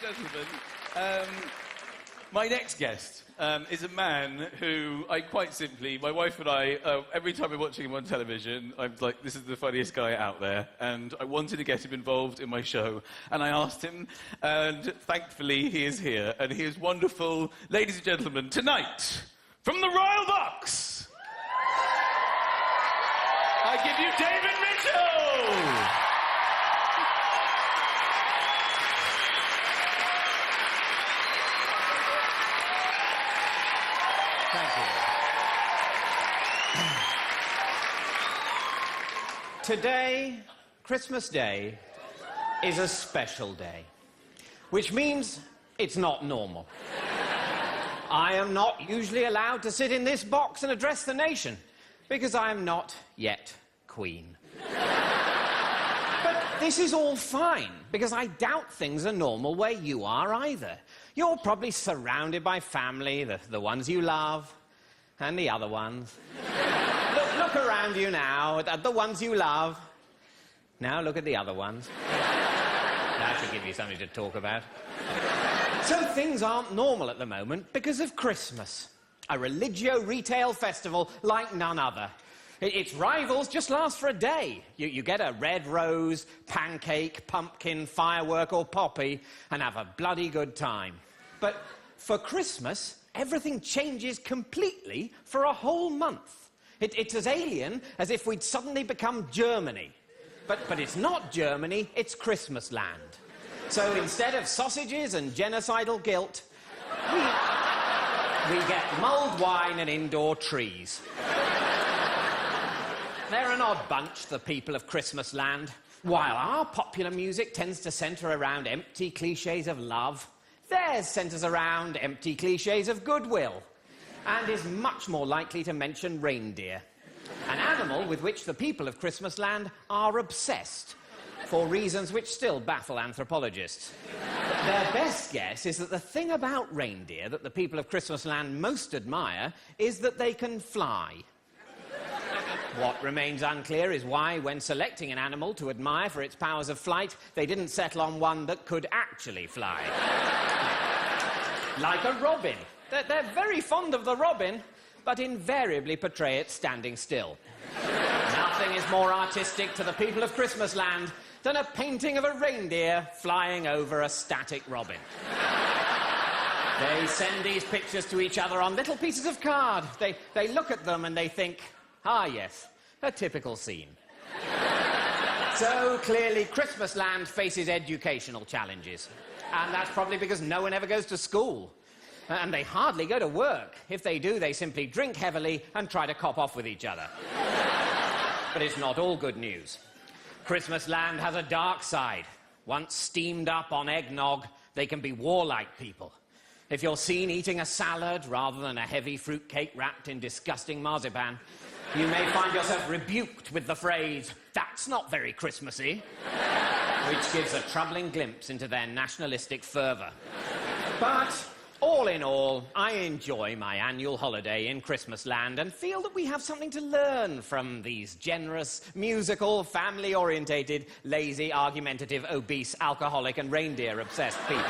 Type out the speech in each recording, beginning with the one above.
gentlemen, my next guest is a man who I quite simply, my wife and I, every time we're watching him on television, I'm like, this is the funniest guy out there, and I wanted to get him involved in my show, and I asked him, and thankfully he is here, and he is wonderful. Ladies and gentlemen, tonight, from the Royal Box, I give you David Mitchell! Thank you. Today, Christmas Day, is a special day, which means it's not normal. I am not usually allowed to sit in this box and address the nation, because I am not yet Queen. But this is all fine, because I doubt things are normal where you are either. You're probably surrounded by family, the ones you love, and the other ones. Look around you now at the ones you love. Now look at the other ones. That should give you something to talk about. So things aren't normal at the moment because of Christmas. A religio retail festival like none other. Its rivals just last for a day. You get a red rose, pancake, pumpkin, firework or poppy and have a bloody good time. But for Christmas, everything changes completely for a whole month. It's as alien as if we'd suddenly become Germany. But it's not Germany, it's Christmas land. So instead of sausages and genocidal guilt, we get mulled wine and indoor trees. They're an odd bunch, the people of Christmas land. While our popular music tends to centre around empty cliches of love, theirs centres around empty cliches of goodwill, and is much more likely to mention reindeer, an animal with which the people of Christmas land are obsessed, for reasons which still baffle anthropologists. Their best guess is that the thing about reindeer that the people of Christmas land most admire is that they can fly. What remains unclear is why, when selecting an animal to admire for its powers of flight, they didn't settle on one that could actually fly. Like a robin. They're very fond of the robin, but invariably portray it standing still. Nothing is more artistic to the people of Christmas land than a painting of a reindeer flying over a static robin. They send these pictures to each other on little pieces of card. They look at them and they think, ah, yes, a typical scene. So, clearly, Christmas land faces educational challenges. And that's probably because no one ever goes to school. And they hardly go to work. If they do, they simply drink heavily and try to cop off with each other. But it's not all good news. Christmas land has a dark side. Once steamed up on eggnog, they can be warlike people. If you're seen eating a salad rather than a heavy fruitcake wrapped in disgusting marzipan, you may find yourself rebuked with the phrase, "That's not very Christmassy," which gives a troubling glimpse into their nationalistic fervour. But all in all, I enjoy my annual holiday in Christmas land and feel that we have something to learn from these generous, musical, family-orientated, lazy, argumentative, obese, alcoholic and reindeer-obsessed people.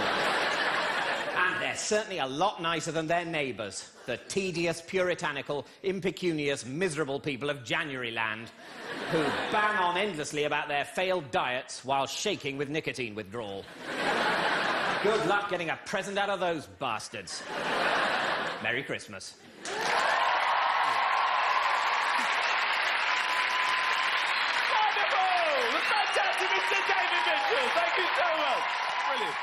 And they're certainly a lot nicer than their neighbours, the tedious, puritanical, impecunious, miserable people of January land, who bang on endlessly about their failed diets while shaking with nicotine withdrawal. Good luck getting a present out of those bastards. Merry Christmas. Wonderful! The fantastic Mr. David Mitchell! Thank you so much. Brilliant.